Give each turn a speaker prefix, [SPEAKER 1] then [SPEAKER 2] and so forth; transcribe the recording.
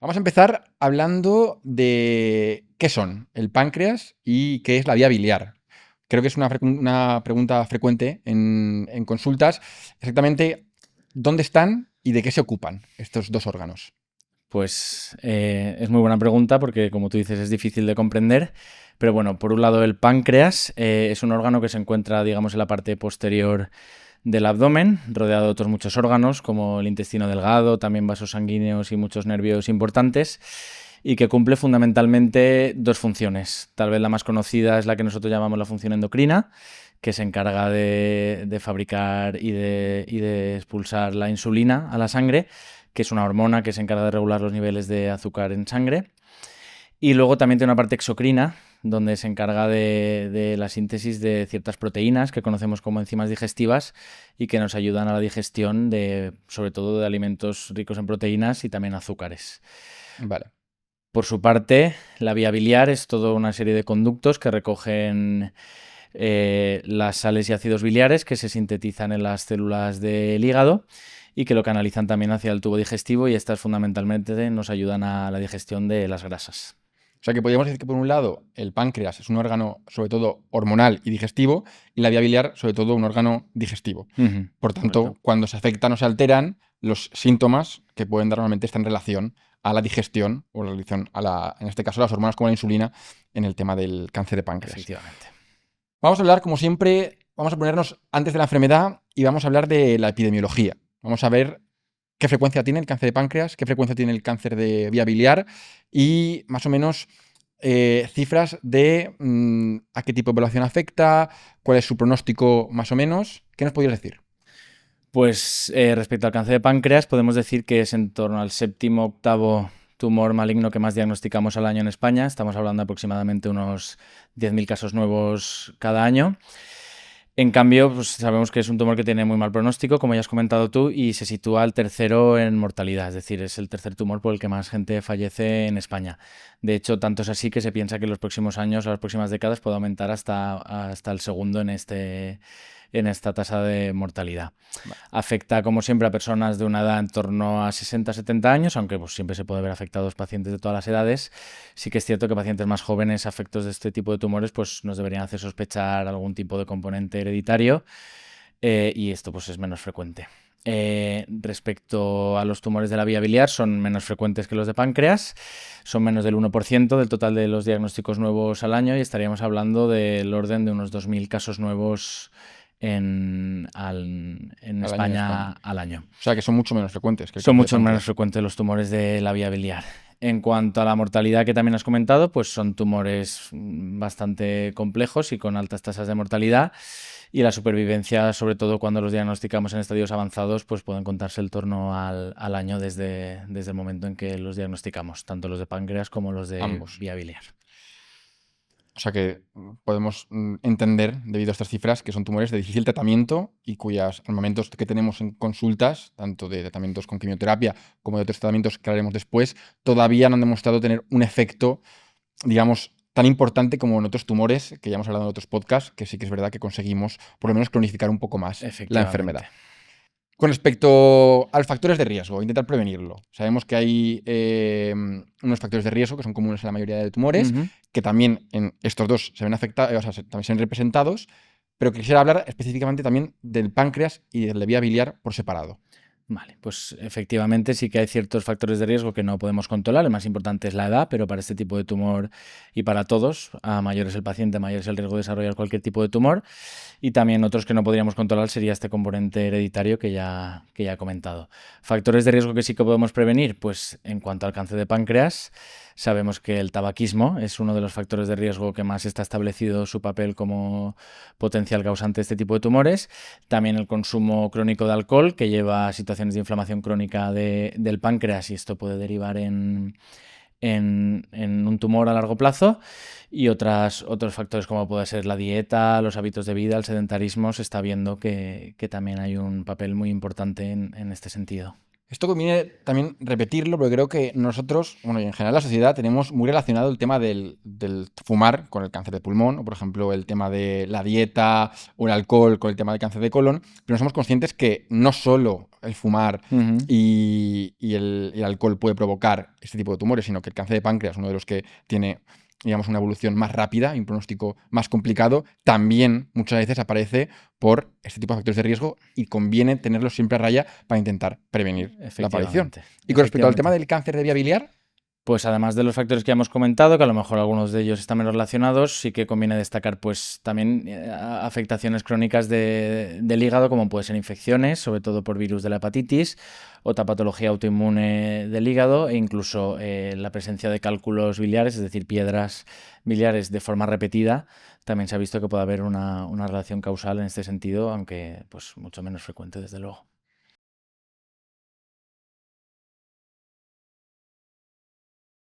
[SPEAKER 1] Vamos a empezar hablando de qué son el páncreas y qué es la vía biliar. Creo que es una pregunta frecuente en consultas. Exactamente, ¿dónde están y de qué se ocupan estos dos órganos?
[SPEAKER 2] Pues es muy buena pregunta porque, como tú dices, es difícil de comprender. Pero bueno, por un lado el páncreas es un órgano que se encuentra, digamos, en la parte posterior del abdomen, rodeado de otros muchos órganos como el intestino delgado, también vasos sanguíneos y muchos nervios importantes, y que cumple fundamentalmente dos funciones. Tal vez la más conocida es la que nosotros llamamos la función endocrina, que se encarga de fabricar y de expulsar la insulina a la sangre, que es una hormona que se encarga de regular los niveles de azúcar en sangre. Y luego también tiene una parte exocrina, donde se encarga de la síntesis de ciertas proteínas que conocemos como enzimas digestivas y que nos ayudan a la digestión sobre todo de alimentos ricos en proteínas y también azúcares.
[SPEAKER 1] Vale.
[SPEAKER 2] Por su parte, la vía biliar es toda una serie de conductos que recogen las sales y ácidos biliares que se sintetizan en las células del hígado y que lo canalizan también hacia el tubo digestivo, y estas fundamentalmente nos ayudan a la digestión de las grasas.
[SPEAKER 1] O sea que podríamos decir que por un lado el páncreas es un órgano sobre todo hormonal y digestivo y la vía biliar sobre todo un órgano digestivo. Por tanto,
[SPEAKER 2] Correcto.
[SPEAKER 1] cuando se afectan o se alteran, los síntomas que pueden dar normalmente están en relación a la digestión o en relación en este caso, las hormonas como la insulina en el tema del cáncer de páncreas.
[SPEAKER 2] Efectivamente.
[SPEAKER 1] Vamos a hablar, como siempre, vamos a ponernos antes de la enfermedad y vamos a hablar de la epidemiología. Vamos a ver qué frecuencia tiene el cáncer de páncreas, qué frecuencia tiene el cáncer de vía biliar y más o menos cifras de a qué tipo de población afecta, cuál es su pronóstico más o menos. ¿Qué nos podrías decir?
[SPEAKER 2] Pues respecto al cáncer de páncreas, podemos decir que es en torno al séptimo, octavo tumor maligno que más diagnosticamos al año en España. Estamos hablando de aproximadamente unos 10.000 casos nuevos cada año. En cambio, pues sabemos que es un tumor que tiene muy mal pronóstico, como ya has comentado tú, y se sitúa al tercero en mortalidad, es decir, es el tercer tumor por el que más gente fallece en España. De hecho, tanto es así que se piensa que en los próximos años, o las próximas décadas, puede aumentar hasta el segundo en esta tasa de mortalidad.
[SPEAKER 1] Vale.
[SPEAKER 2] Afecta, como siempre, a personas de una edad en torno a 60-70 años, aunque pues, siempre se puede ver afectados pacientes de todas las edades. Sí que es cierto que pacientes más jóvenes afectos de este tipo de tumores pues, nos deberían hacer sospechar algún tipo de componente hereditario, y esto pues, es menos frecuente. Respecto a los tumores de la vía biliar, son menos frecuentes que los de páncreas, son menos del 1% del total de los diagnósticos nuevos al año, y estaríamos hablando del orden de unos 2.000 casos nuevos en
[SPEAKER 1] Al año en España.
[SPEAKER 2] España al año.
[SPEAKER 1] O sea que son mucho menos frecuentes que el
[SPEAKER 2] Son
[SPEAKER 1] cáncer de
[SPEAKER 2] mucho menos
[SPEAKER 1] páncreas.
[SPEAKER 2] frecuentes los tumores de la vía biliar. En cuanto a la mortalidad que también has comentado, pues son tumores bastante complejos y con altas tasas de mortalidad. Y la supervivencia, sobre todo cuando los diagnosticamos en estadios avanzados, pues pueden contarse en torno al año desde el momento en que los diagnosticamos, tanto los de páncreas como los de
[SPEAKER 1] Ambos.
[SPEAKER 2] vía biliar.
[SPEAKER 1] O sea que podemos entender, debido a estas cifras, que son tumores de difícil tratamiento y cuyos armamentos que tenemos en consultas, tanto de tratamientos con quimioterapia como de otros tratamientos que haremos después, todavía no han demostrado tener un efecto, digamos, tan importante como en otros tumores, que ya hemos hablado en otros podcasts, que sí que es verdad que conseguimos por lo menos cronificar un poco más la
[SPEAKER 2] Efectivamente.
[SPEAKER 1] enfermedad. Con respecto a los factores de riesgo, intentar prevenirlo. Sabemos que hay unos factores de riesgo que son comunes en la mayoría de tumores, que también en estos dos se ven afectados, o sea, también se ven representados, pero quisiera hablar específicamente también del páncreas y de la vía biliar por separado.
[SPEAKER 2] Vale, pues efectivamente sí que hay ciertos factores de riesgo que no podemos controlar. El más importante es la edad, pero para este tipo de tumor y para todos, a mayor es el paciente, mayor es el riesgo de desarrollar cualquier tipo de tumor. Y también otros que no podríamos controlar sería este componente hereditario que ya he comentado. Factores de riesgo que sí que podemos prevenir, pues en cuanto al cáncer de páncreas, sabemos que el tabaquismo es uno de los factores de riesgo que más está establecido su papel como potencial causante de este tipo de tumores. También el consumo crónico de alcohol, que lleva a situaciones de inflamación crónica del páncreas, y esto puede derivar en un tumor a largo plazo. Y otros factores como puede ser la dieta, los hábitos de vida, el sedentarismo, se está viendo que también hay un papel muy importante en este sentido.
[SPEAKER 1] Esto conviene también repetirlo, porque creo que nosotros, bueno, y en general la sociedad, tenemos muy relacionado el tema del fumar con el cáncer de pulmón, o por ejemplo el tema de la dieta o el alcohol con el tema del cáncer de colon, pero no somos conscientes que no solo el fumar
[SPEAKER 2] Ujú.
[SPEAKER 1] y el alcohol puede provocar este tipo de tumores, sino que el cáncer de páncreas, uno de los que tiene, digamos, una evolución más rápida y un pronóstico más complicado, también muchas veces aparece por este tipo de factores de riesgo y conviene tenerlos siempre a raya para intentar prevenir la aparición.
[SPEAKER 2] Efectivamente,
[SPEAKER 1] Y con respecto al tema
[SPEAKER 2] efectivamente.
[SPEAKER 1] del cáncer de vía biliar,
[SPEAKER 2] Pues además de los factores que ya hemos comentado, que a lo mejor algunos de ellos están menos relacionados, sí que conviene destacar pues también afectaciones crónicas del hígado, como pueden ser infecciones, sobre todo por virus de la hepatitis, otra patología autoinmune del hígado e incluso la presencia de cálculos biliares, es decir, piedras biliares de forma repetida. También se ha visto que puede haber una relación causal en este sentido, aunque pues mucho menos frecuente, desde luego.